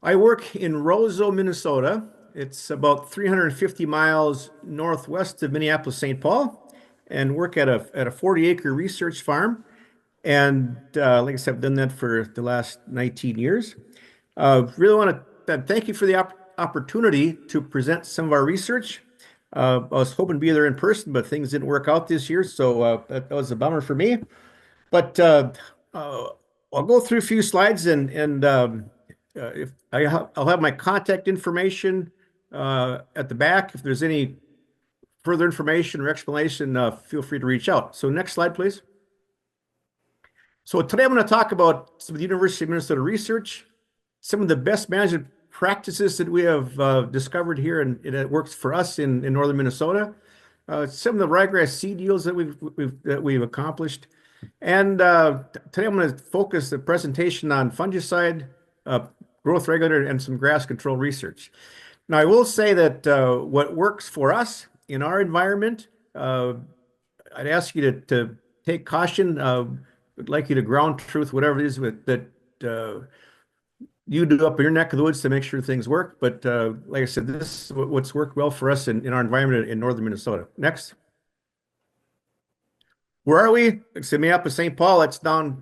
I work in Roseau, Minnesota. It's about 350 miles northwest of Minneapolis, St. Paul, and work at a 40-acre research farm. And like I said, I've done that for the last 19 years. Really want to thank you for the opportunity to present some of our research. I was hoping to be there in person, but things didn't work out this year, so that was a bummer for me. But uh, I'll go through a few slides, and if I'll have my contact information at the back. If there's any further information or explanation, feel free to reach out. So next slide, please. So today I'm going to talk about some of the University of Minnesota research, some of the best management practices that we have discovered here, and it works for us in northern Minnesota. Some of the ryegrass seed yields that we've accomplished, and today I'm going to focus the presentation on fungicide, growth regulator, and some grass control research. Now, I will say that what works for us in our environment, I'd ask you to take caution. I'd like you to ground truth whatever it is that you do up in your neck of the woods to make sure things work. But like I said, this is what's worked well for us in our environment in northern Minnesota. Next. Where are we? It's in Minneapolis, St. Paul. It's down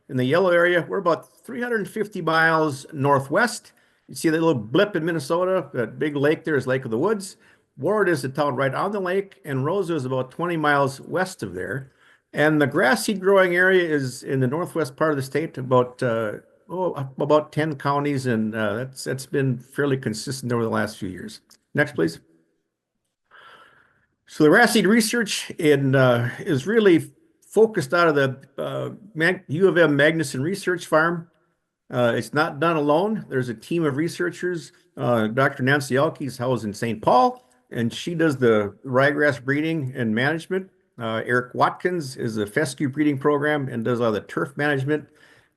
in the yellow area. We're about 350 miles northwest. You see that little blip in Minnesota, that big lake there is Lake of the Woods. Ward is the town right on the lake, and Roseau is about 20 miles west of there. And the grass seed growing area is in the northwest part of the state, about 10 counties, and that's been fairly consistent over the last few years. Next, please. So the grass seed research is really focused out of the U of M Magnusson Research Farm. It's not done alone. There's a team of researchers. Dr. Nancy Elke is housed in St. Paul, and she does the ryegrass breeding and management. Eric Watkins is the fescue breeding program and does all the turf management.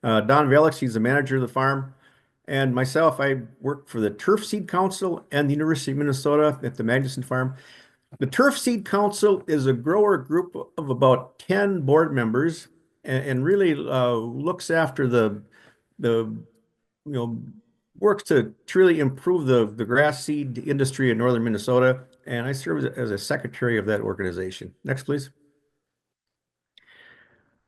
Don Velix, he's the manager of the farm. And myself, I work for the Turf Seed Council and the University of Minnesota at the Magnusson Farm. The Turf Seed Council is a grower group of about 10 board members and really looks after works to truly improve the grass seed industry in northern Minnesota. And I serve as a secretary of that organization. Next, please.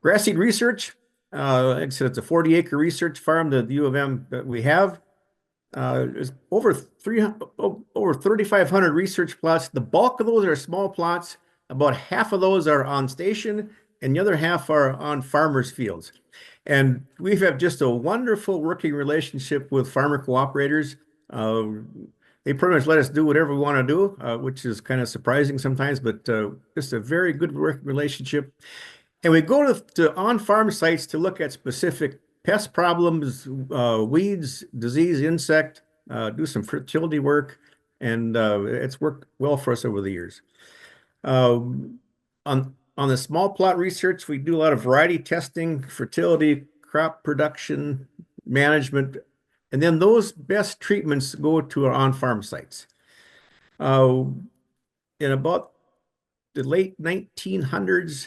Grass seed research. Like I said, it's a 40-acre research farm, the U of M that we have. There's over 3,500 research plots. The bulk of those are small plots. About half of those are on station, and the other half are on farmers' fields. And we have just a wonderful working relationship with farmer cooperators. They pretty much let us do whatever we want to do, which is kind of surprising sometimes, but just a very good working relationship. And we go to on-farm sites to look at specific pest problems, weeds, disease, insect, do some fertility work, and it's worked well for us over the years. On the small plot research, we do a lot of variety testing, fertility, crop production, management, and then those best treatments go to our on-farm sites. In about the late 1900s,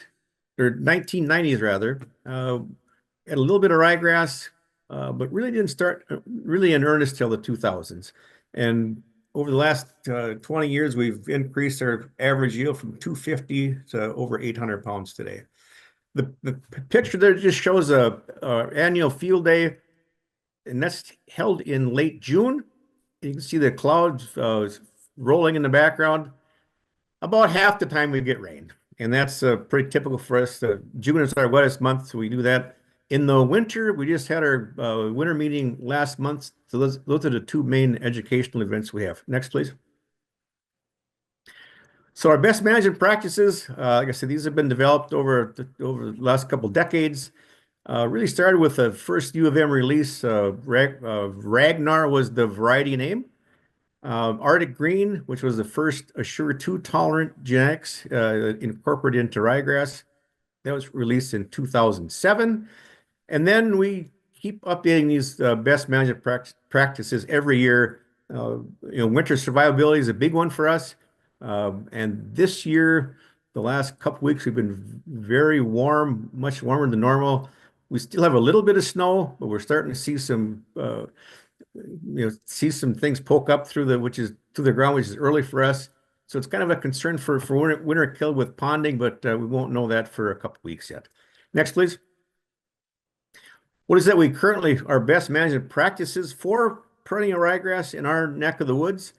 or 1990s rather, had a little bit of ryegrass, but really didn't start really in earnest till the 2000s. And over the last 20 years, we've increased our average yield from 250 to over 800 pounds today. The picture there just shows a annual field day, and that's held in late June. You can see the clouds rolling in the background. About half the time we get rain, and that's pretty typical for us. June is our wettest month, so we do that. In the winter, we just had our winter meeting last month. So those are the two main educational events we have. Next, please. So our best management practices, like I said, these have been developed over the last couple decades. Really started with the first U of M release. Ragnar was the variety name. Arctic Green, which was the first Assure 2 tolerant genetics incorporated into ryegrass. That was released in 2007. And then we keep updating these best management practices every year. Winter survivability is a big one for us. And this year, the last couple weeks, we've been very warm, much warmer than normal. We still have a little bit of snow, but we're starting to see some see some things poke up through the ground, which is early for us. So it's kind of a concern for winter kill with ponding, but we won't know that for a couple weeks yet. Next, please. What is that we currently, our best management practices for perennial ryegrass in our neck of the woods?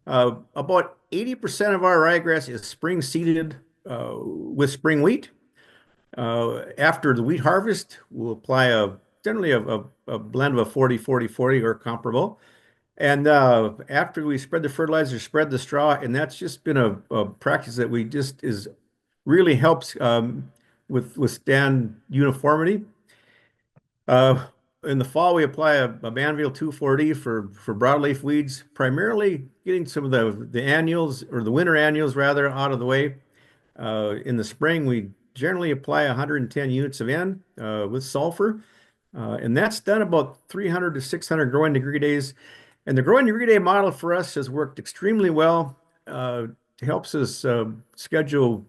About 80% of our ryegrass is spring seeded with spring wheat. After the wheat harvest, we'll apply generally a blend of a 40-40-40 or comparable. And after we spread the fertilizer, spread the straw, and that's just been a practice that we just is really helps withstand uniformity. In the fall, we apply a Banville 2,4-D for broadleaf weeds, primarily getting some of the annuals or the winter annuals rather out of the way. In the spring, we generally apply 110 units of N with sulfur, and that's done about 300 to 600 growing degree days. And the growing degree day model for us has worked extremely well. It helps us schedule,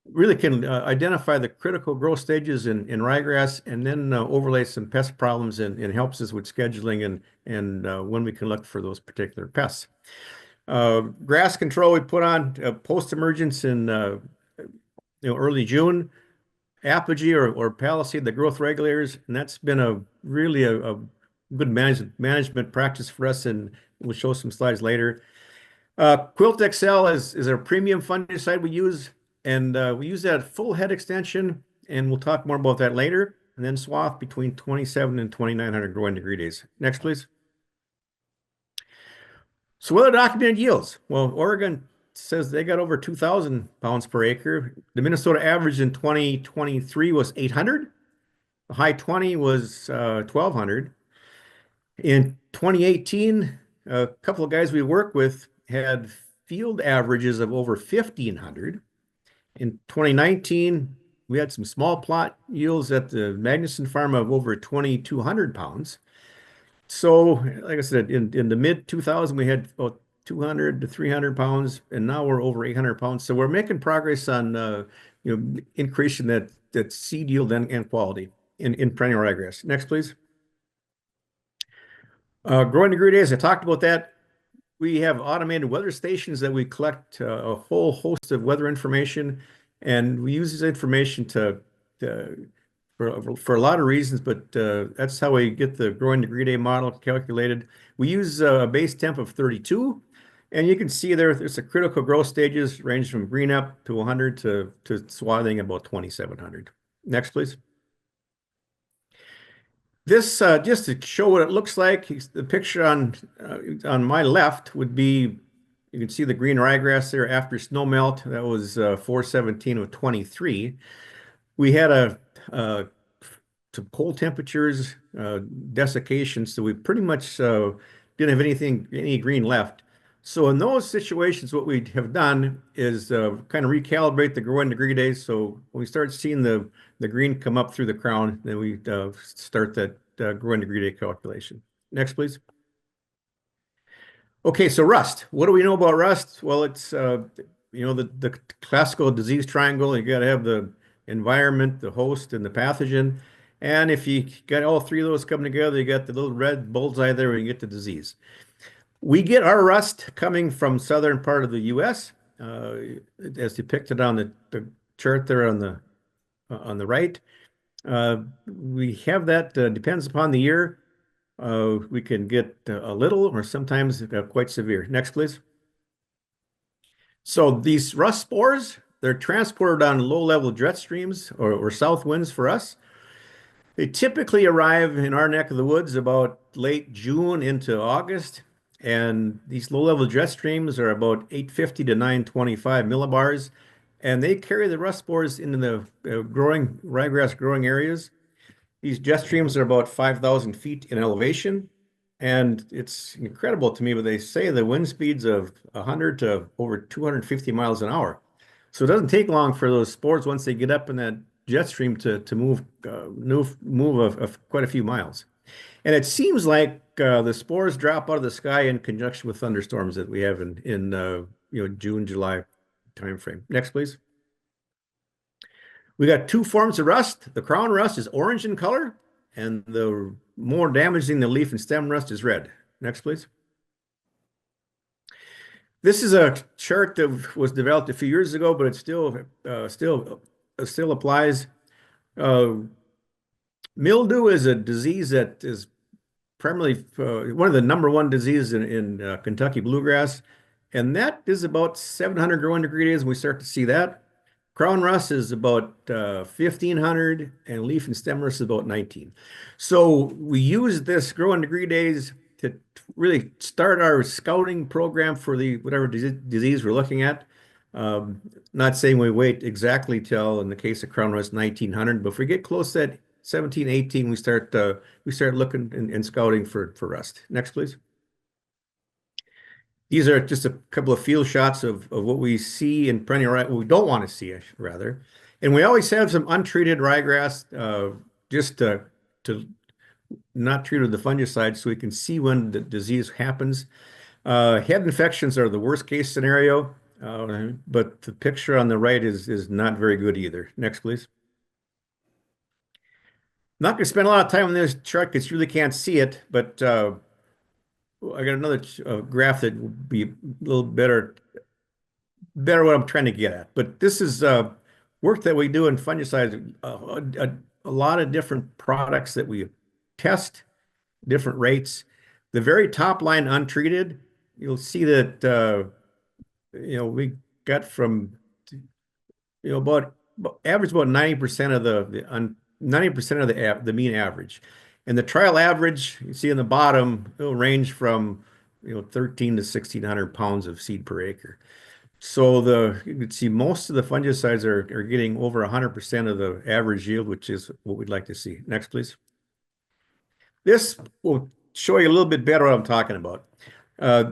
really can identify the critical growth stages in ryegrass, and then overlay some pest problems, and helps us with scheduling and when we can look for those particular pests. Grass control we put on post-emergence in early June. Apogee or Palisade, the growth regulators, and that's been a really a good management practice for us, and we'll show some slides later. Quilt XL is our premium fungicide we use, and we use that full head extension, and we'll talk more about that later. And then swath between 27 and 2,900 growing degree days. Next, please. So what are documented yields? Well, Oregon says they got over 2,000 pounds per acre. The Minnesota average in 2023 was 800. The high 20 was 1,200. In 2018, a couple of guys we work with had field averages of over 1,500. In 2019, we had some small plot yields at the Magnusson farm of over 2,200 pounds. So, like I said, in the mid 2000, we had about 200 to 300 pounds, and now we're over 800 pounds. So we're making progress on increasing that seed yield and quality in perennial ryegrass. Next, please. Growing degree days, I talked about that. We have automated weather stations that we collect a whole host of weather information, and we use this information for a lot of reasons, but that's how we get the growing degree day model calculated. We use a base temp of 32, and you can see there's a critical growth stages range from green up to 100 to swathing about 2,700. Next, please. This just to show what it looks like. The picture on my left would be, you can see the green ryegrass there after snow melt. That was 4/17 of 23. We had some cold temperatures, desiccation, so we pretty much didn't have any green left. So in those situations, what we have done is kind of recalibrate the growing degree days. So when we start seeing the green come up through the crown, then we start that growing degree day calculation. Next, please. Okay, so rust. What do we know about rust? Well, it's the classical disease triangle. You got to have the environment, the host, and the pathogen. And if you got all three of those coming together, you got the little red bullseye there when you get the disease. We get our rust coming from southern part of the U.S., as depicted on the chart there on the right. We have that, depends upon the year. We can get a little or sometimes quite severe. Next, please. So these rust spores, they're transported on low-level jet streams or south winds for us. They typically arrive in our neck of the woods about late June into August. And these low-level jet streams are about 850 to 925 millibars. And they carry the rust spores into the ryegrass growing areas. These jet streams are about 5,000 feet in elevation. And it's incredible to me, but they say the wind speeds of 100 to over 250 miles an hour. So it doesn't take long for those spores, once they get up in that jet stream, to move quite a few miles. And it seems like the spores drop out of the sky in conjunction with thunderstorms that we have in June, July timeframe. Next, please. We got two forms of rust. The crown rust is orange in color, and the more damaging the leaf and stem rust is red. Next, please. This is a chart that was developed a few years ago, but it still applies. Uh, Mildew is a disease that is primarily one of the number one diseases in Kentucky bluegrass, and that is about 700 growing degree days. We start to see that. Crown rust is about 1,500, and leaf and stem rust is about 19. So we use this growing degree days to really start our scouting program for the whatever disease we're looking at. Not saying we wait exactly till, in the case of crown rust, 1900, but if we get close to that 17, 18, we start looking and scouting for rust. Next, please. These are just a couple of field shots of what we see in perennial rye, what we don't want to see, rather. And we always have some untreated ryegrass, just to not treat with the fungicide so we can see when the disease happens. Head infections are the worst case scenario, but the picture on the right is not very good either. Next, please. Not going to spend a lot of time on this chart because you really can't see it, but I got another graph that will be a little better what I'm trying to get at. But this is work that we do in fungicides, a lot of different products that we test, different rates. The very top line untreated, you'll see that we got from about average about 90% of the 90% of the mean average. And the trial average, you see in the bottom, it'll range from 13 to 1,600 pounds of seed per acre. So you can see most of the fungicides are getting over 100% of the average yield, which is what we'd like to see. Next, please. This will show you a little bit better what I'm talking about.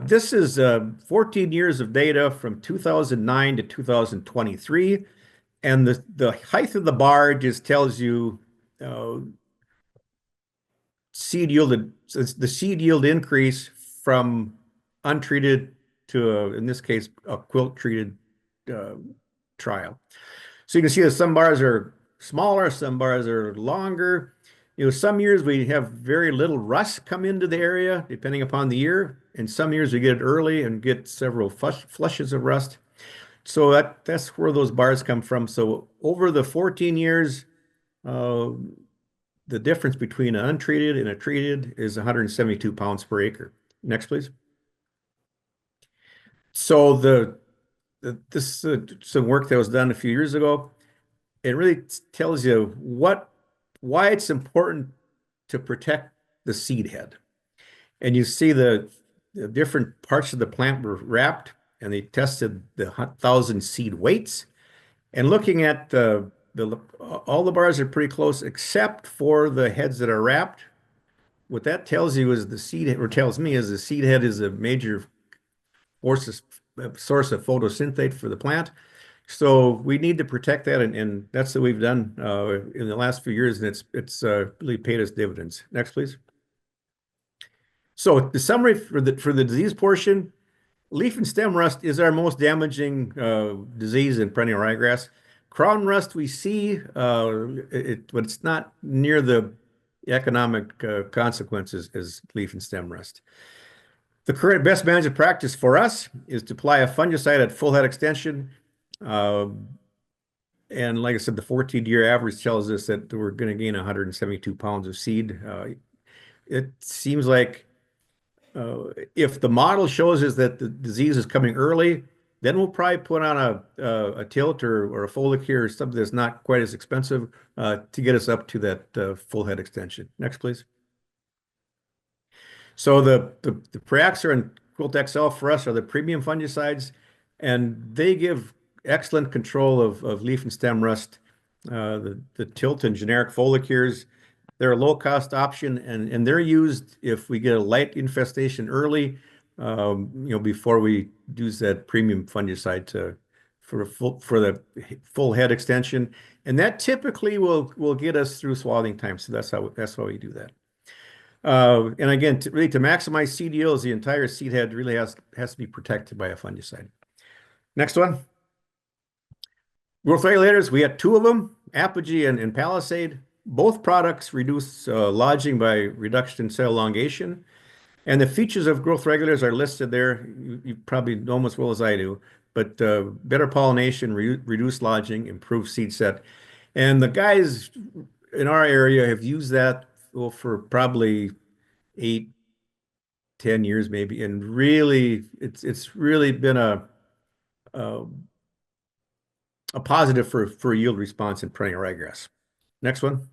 This is 14 years of data from 2009 to 2023. And the height of the bar just tells you seed yielded, the seed yield increase from untreated to, in this case, a quilt treated trial. So you can see that some bars are smaller, some bars are longer. Some years we have very little rust come into the area, depending upon the year. And some years we get it early and get several flushes of rust. So that's where those bars come from. So over the 14 years, the difference between an untreated and a treated is 172 pounds per acre. Next, please. So this some work that was done a few years ago. It really tells you why it's important to protect the seed head. And you see the different parts of the plant were wrapped, and they tested the 1,000 seed weights. And looking at all the bars are pretty close except for the heads that are wrapped. What that tells you is tells me is the seed head is a major source of photosynthate for the plant. So we need to protect that, and that's what we've done in the last few years, and it's really paid us dividends. Next, please. So the summary for the disease portion: leaf and stem rust is our most damaging disease in perennial ryegrass. Crown rust we see, but it's not near the economic consequences as leaf and stem rust. The current best management practice for us is to apply a fungicide at full head extension. And like I said, the 14-year average tells us that we're going to gain 172 pounds of seed. It seems like if the model shows us that the disease is coming early, then we'll probably put on a tilt or a foliar or something that's not quite as expensive to get us up to that full head extension. Next, please. So the Preaxor and Quilt XL for us are the premium fungicides, and they give excellent control of leaf and stem rust. The tilt and generic foliars, they're a low-cost option, and they're used if we get a light infestation early, before we use that premium fungicide for the full head extension, and that typically will get us through swathing time. So that's how we do that. And again, to maximize seed yields, the entire seed head really has to be protected by a fungicide. Next one. Growth regulators, we have two of them, Apogee and Palisade. Both products reduce lodging by reduction in cell elongation. And the features of growth regulators are listed there. You probably know them as well as I do, but better pollination, reduced lodging, improved seed set. And the guys in our area have used that, well, for probably 8, 10 years maybe, and really, it's really been a, a positive for yield response in perennial ryegrass. Next one.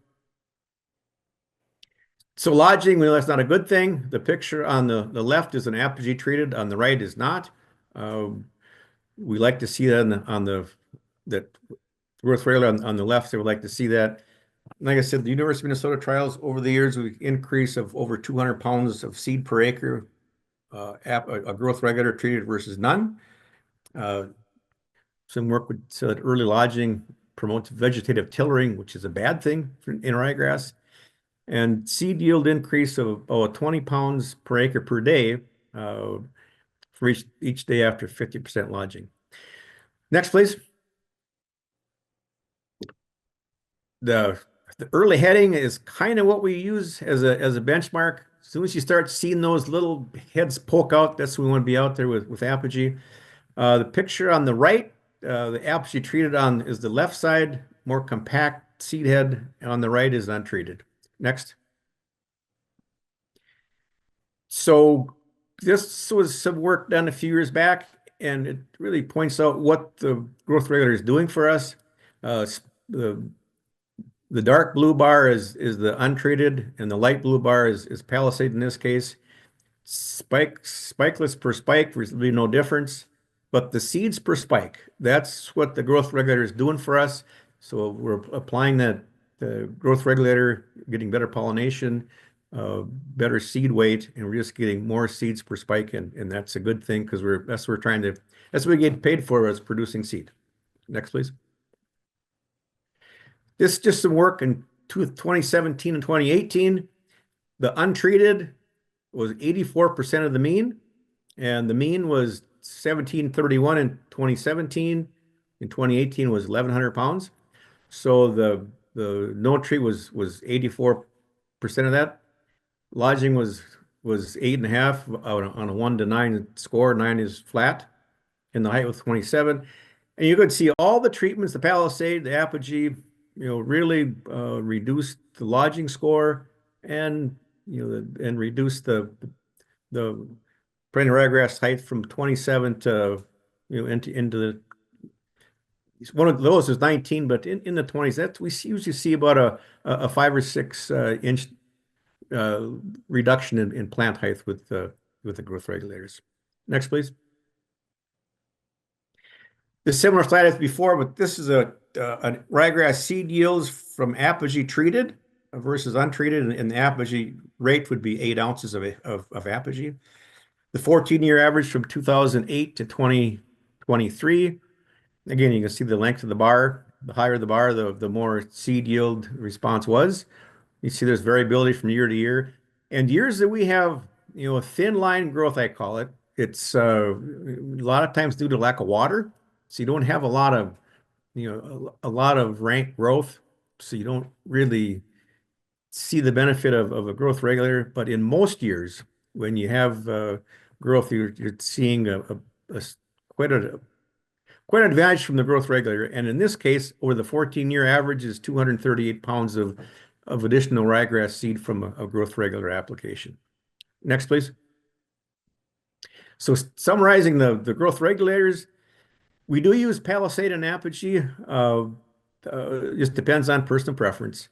So lodging, well, that's not a good thing. The picture on the left is an apogee treated, on the right is not. We like to see that on the that growth regular on the left. They would like to see that. Like I said, the University of Minnesota trials over the years, we increase of over 200 pounds of seed per acre, a growth regulator treated versus none. Some work with so that early lodging promotes vegetative tillering, which is a bad thing in ryegrass. And seed yield increase of 20 pounds per acre per day for each day after 50% lodging. Next, please. The early heading is kind of what we use as a benchmark. As soon as you start seeing those little heads poke out, that's when we want to be out there with Apogee. The picture on the right, the Apogee treated on is the left side, more compact seed head, and on the right is untreated. Next. So this was some work done a few years back, and it really points out what the growth regulator is doing for us. The dark blue bar is the untreated, and the light blue bar is Palisade in this case. Spikelets per spike, there's really no difference, but the seeds per spike, that's what the growth regulator is doing for us. So we're applying the growth regulator, getting better pollination, better seed weight, and we're just getting more seeds per spike, and that's a good thing because that's what we get paid for, is producing seed. Next, please. This is just some work in 2017 and 2018. The untreated was 84% of the mean, and the mean was 1731 in 2017. In 2018 was 1,100 pounds. So the no tree was 84% of that. Lodging was 8.5 on a 1 to 9 score. 9 is flat, and the height was 27. And you could see all the treatments, the Palisade, the Apogee, really reduced the lodging score, and and reduced the perennial ryegrass height from 27 to into the one of those is 19, but in the 20s, that we usually see about a 5 or 6 inch reduction in plant height with the growth regulators. Next, please. The similar slide as before, but this is a ryegrass seed yields from Apogee treated versus untreated, and the Apogee rate would be 8 ounces of Apogee. The 14-year average from 2008 to 2023. Again, you can see the length of the bar. The higher the bar, the more seed yield response was. You see there's variability from year to year. And years that we have, thin line growth, I call it, it's a lot of times due to lack of water. So you don't have a lot of, a lot of rank growth. So you don't really see the benefit of a growth regulator. But in most years, when you have growth, you're seeing quite an advantage from the growth regulator. And in this case, over the 14-year average is 238 pounds of additional ryegrass seed from a growth regulator application. Next, please. So summarizing the growth regulators, we do use Palisade and Apogee. Just depends on personal preference.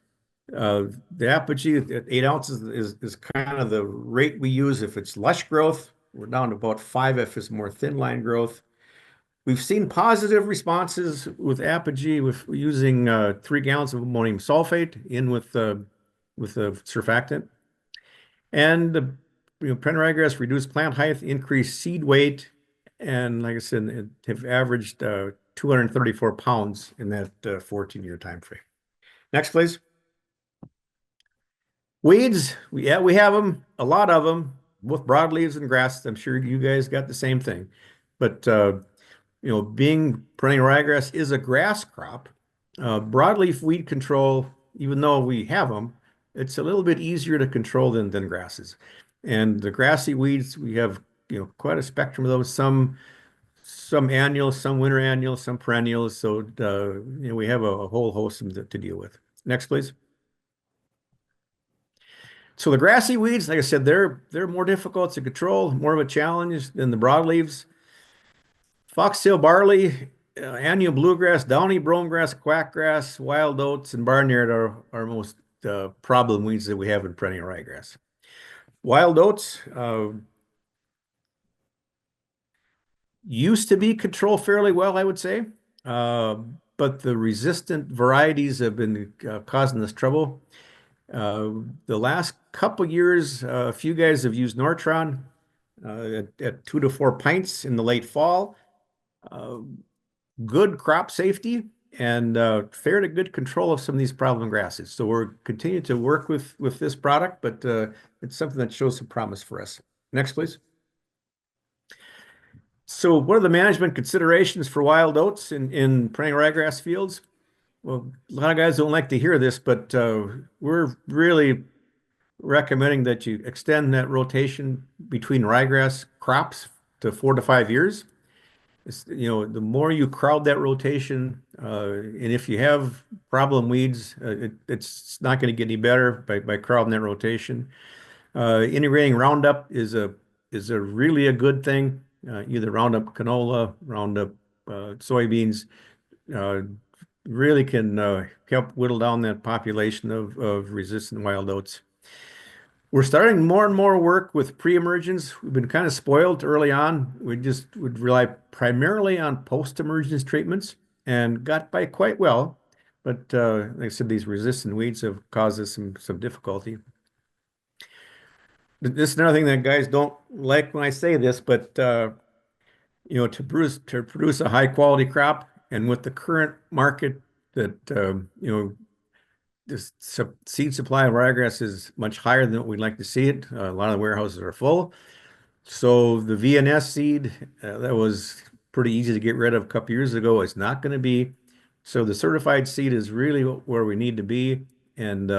The Apogee at 8 ounces is kind of the rate we use if it's lush growth. We're down to about 5 if it's more thin line growth. We've seen positive responses with Apogee with using 3 gallons of ammonium sulfate in with the surfactant. And the perennial ryegrass reduced plant height, increased seed weight, and like I said, have averaged 234 pounds in that 14-year time frame. Next, please. Weeds, we have them, a lot of them, both broadleaves and grass. I'm sure you guys got the same thing. But being perennial ryegrass is a grass crop, broadleaf weed control, even though we have them, it's a little bit easier to control than grasses. And the grassy weeds, we have, quite a spectrum of those. Some annuals, some winter annuals, some perennials. So, we have a whole host of them to deal with. Next, please. So the grassy weeds, like I said, they're more difficult to control, more of a challenge than the broadleaves. Foxtail barley, annual bluegrass, downy bromegrass, quackgrass, wild oats, and barnyard are our most problem weeds that we have in perennial ryegrass. Wild oats used to be controlled fairly well, I would say, uh, but the resistant varieties have been causing us trouble. The last couple years, a few guys have used Nortron at 2 to 4 pints in the late fall. Uh, Good crop safety and fair to good control of some of these problem grasses. So we're continuing to work with this product, but it's something that shows some promise for us. Next, please. So what are the management considerations for wild oats in perennial ryegrass fields? Well, a lot of guys don't like to hear this, but we're really recommending that you extend that rotation between ryegrass crops to 4 to 5 years. The more you crowd that rotation, and if you have problem weeds, it's not going to get any better by crowding that rotation. Integrating Roundup is a really a good thing. Either Roundup canola, Roundup soybeans, uh, really can help whittle down that population of resistant wild oats. We're starting more and more work with pre-emergence. We've been kind of spoiled early on. We just would rely primarily on post-emergence treatments and got by quite well. But like I said, these resistant weeds have caused us some difficulty. This is another thing that guys don't like when I say this, but to produce a high quality crop, and with the current market that this seed supply of ryegrass is much higher than what we'd like to see it. A lot of the warehouses are full. So the VNS seed that was pretty easy to get rid of a couple years ago is not going to be. So the certified seed is really where we need to be. And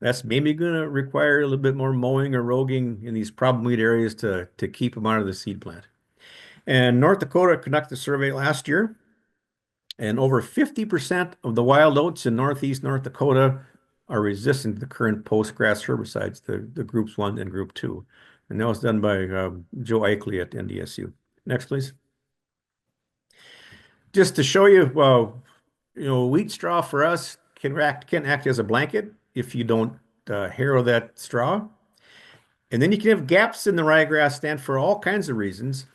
that's maybe going to require a little bit more mowing or roguing in these problem weed areas to keep them out of the seed plant. And North Dakota conducted a survey last year, and over 50% of the wild oats in northeast North Dakota are resistant to the current post-grass herbicides, the groups 1 and group 2. And that was done by Joe Eichley at NDSU. Next, please. Just to show you, wheat straw for us can act as a blanket if you don't harrow that straw. And then you can have gaps in the ryegrass stand for all kinds of reasons.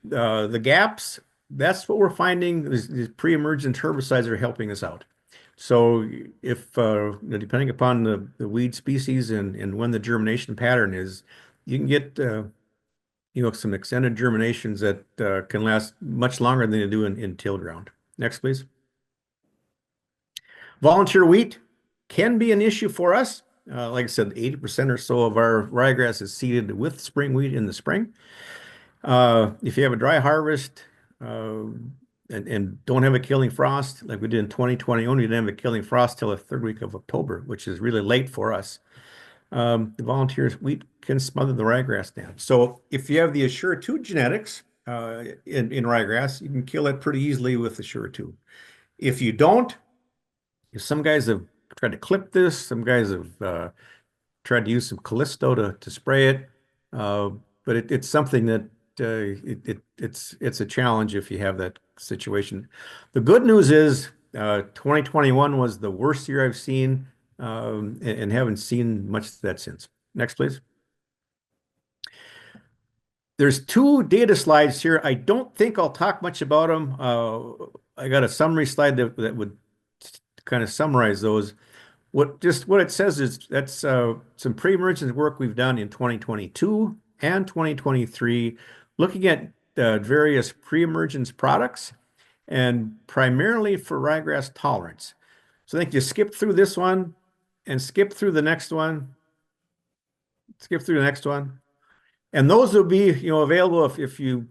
The gaps, that's what we're finding. These pre-emergent herbicides are helping us out. So if, depending upon the weed species and when the germination pattern is, you can get, some extended germinations that can last much longer than they do in till ground. Next, please. Volunteer wheat can be an issue for us. Like I said, 80% or so of our ryegrass is seeded with spring wheat in the spring. If you have a dry harvest and don't have a killing frost, like we did in 2020, only didn't have a killing frost till the 3rd week of October, which is really late for us. The volunteers wheat can smother the ryegrass down. So if you have the Assure 2 genetics in ryegrass, you can kill it pretty easily with Assure 2. If you don't, some guys have tried to clip this, some guys have tried to use some Callisto to spray it, but it's something that it's a challenge if you have that situation. The good news is 2021 was the worst year I've seen, and haven't seen much of that since. Next, please. There's 2 data slides here. I don't think I'll talk much about them. I got a summary slide that would kind of summarize those. What it says is that's some pre-emergence work we've done in 2022 and 2023, looking at various pre-emergence products and primarily for ryegrass tolerance. So I think you skip through this one and skip through the next one, skip through the next one. And those will be, available if you,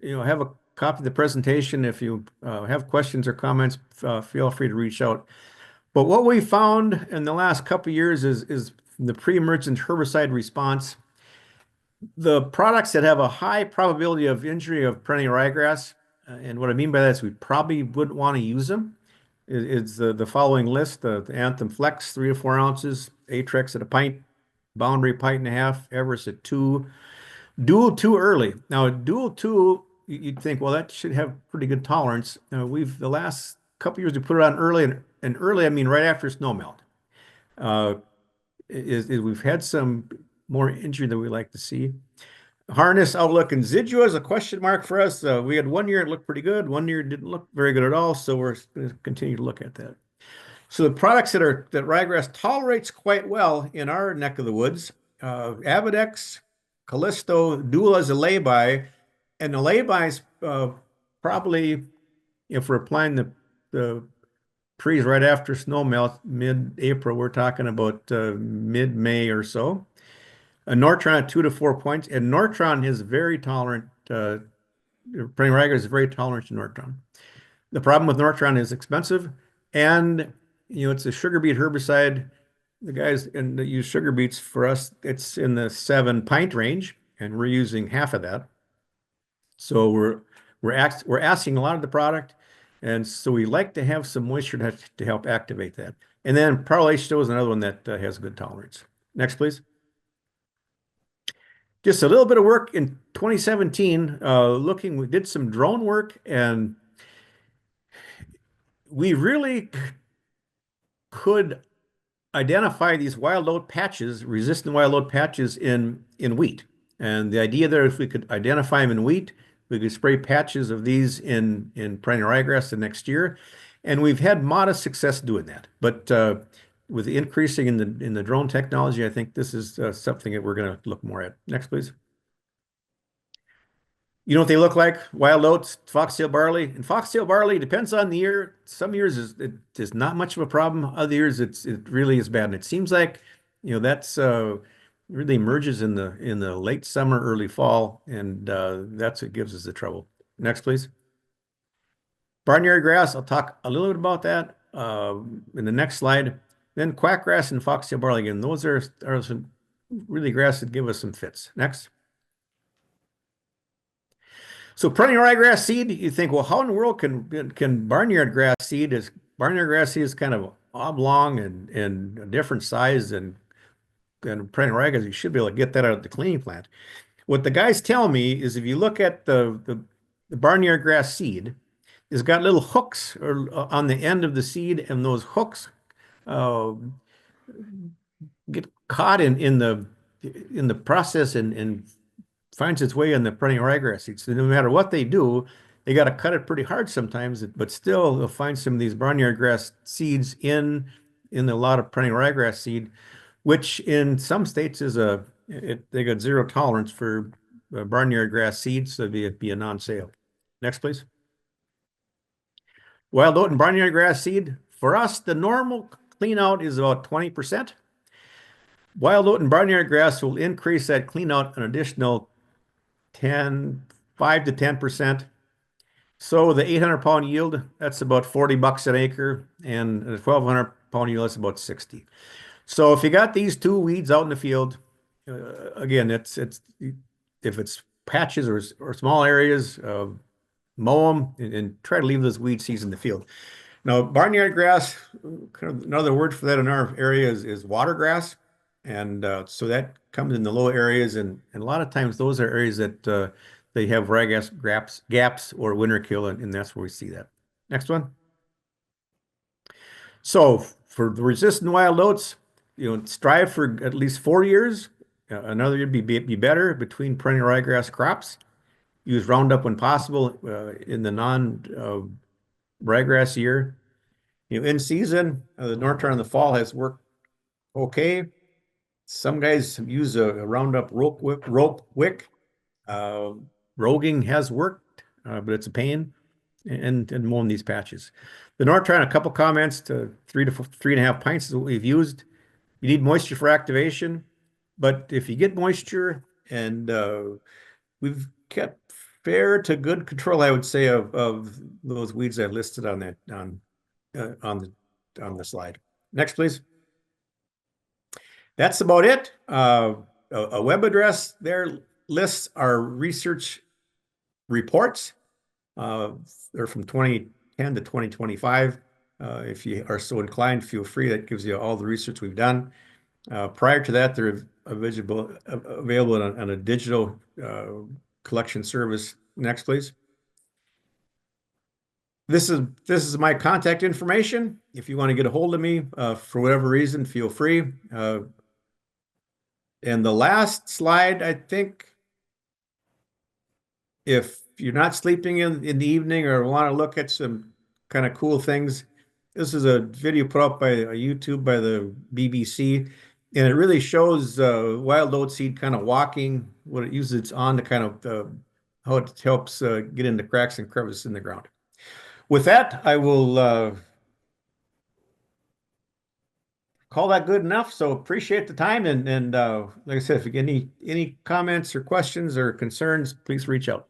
have a copy of the presentation. If you have questions or comments, feel free to reach out. But what we found in the last couple of years is the pre-emergent herbicide response. The products that have a high probability of injury of perennial ryegrass, and what I mean by that is we probably wouldn't want to use them. It's the following list: the Anthem Flex, 3 to 4 ounces; Atrex at a pint; Boundary pint and a half; Everest at 2; Dual 2 early. Now, Dual 2, you'd think, well, that should have pretty good tolerance. The last couple years we put it on early, and early I mean right after snow melt. Uh, we've had some more injury than we like to see. Harness outlook and Zidua is a question mark for us. We had 1 year it looked pretty good. 1 year it didn't look very good at all. So we're going to continue to look at that. So the products that ryegrass tolerates quite well in our neck of the woods, Avidex, Callisto, Dual as a lay-by, and the lay-by is probably, if we're applying the trees right after snow melt, mid-April, we're talking about mid-May or so. A Nortron at 2 to 4 points, and Nortron is very tolerant. Perennial ryegrass is very tolerant to Nortron. The problem with Nortron is expensive, and it's a sugar beet herbicide. The guys that use sugar beets for us, it's in the 7 pint range, and we're using half of that. So we're asking a lot of the product, and so we like to have some moisture to help activate that. And then Parlation is another one that has good tolerance. Next, please. Just a little bit of work in 2017, we did some drone work, and we really could identify these wild oat patches, resistant wild oat patches in wheat. And the idea there, if we could identify them in wheat, we could spray patches of these in perennial ryegrass the next year. And we've had modest success doing that. But with the increasing in the drone technology, I think this is something that we're going to look more at. Next, please. You know what they look like? Wild oats, foxtail barley. And foxtail barley depends on the year. Some years it is not much of a problem. Other years it really is bad. And it seems like that's really emerges in the late summer, early fall, and that's what gives us the trouble. Next, please. Barnyard grass. I'll talk a little bit about that in the next slide. Then quackgrass and foxtail barley again. Those are some really grass that give us some fits. Next. So perennial ryegrass seed, you think, well, how in the world can barnyard grass seed is kind of oblong and a different size than perennial ryegrass. You should be able to get that out of the cleaning plant. What the guys tell me is if you look at the barnyard grass seed, it's got little hooks on the end of the seed, and those hooks get caught in the process and finds its way in the perennial ryegrass seeds. So no matter what they do, they got to cut it pretty hard sometimes, but still they'll find some of these barnyard grass seeds in a lot of perennial ryegrass seed, which in some states they got zero tolerance for barnyard grass seeds, so it'd be a non-sale. Next, please. Wild oat and barnyard grass seed. For us, the normal clean out is about 20%. Wild oat and barnyard grass will increase that clean out an additional 5 to 10%. So the 800-pound yield, that's about $40 an acre, and the 1,200-pound yield, that's about 60. So if you got these two weeds out in the field, again, if it's patches or small areas, mow them and try to leave those weed seeds in the field. Now, barnyard grass, kind of another word for that in our area is water grass. And so that comes in the low areas, and a lot of times those are areas that they have ryegrass gaps or winter kill, and that's where we see that. Next one. So for the resistant wild oats, strive for at least 4 years. Another year be better between perennial ryegrass crops. Use Roundup when possible in the non-ryegrass year. In season, the Nortron in the fall has worked okay. Some guys use a Roundup rope wick. Roguing has worked, but it's a pain and mowing these patches. The Nortron, a couple comments to 3 to 3.5 pints is what we've used. You need moisture for activation, but if you get moisture, and we've kept fair to good control, I would say, of those weeds I listed on that on the slide. Next, please. That's about it. a web address there lists our research reports. They're from 2010 to 2025. If you are so inclined, feel free. That gives you all the research we've done. Prior to that, they're available on a digital collection service. Next, please. This is my contact information. If you want to get a hold of me for whatever reason, feel free. And the last slide, I think, if you're not sleeping in the evening or want to look at some kind of cool things, this is a video put up by YouTube by the BBC, and it really shows wild oat seed kind of walking, what it uses on to kind of how it helps get into cracks and crevices in the ground. With that, I will call that good enough. So appreciate the time, and like I said, if you get any comments or questions or concerns, please reach out.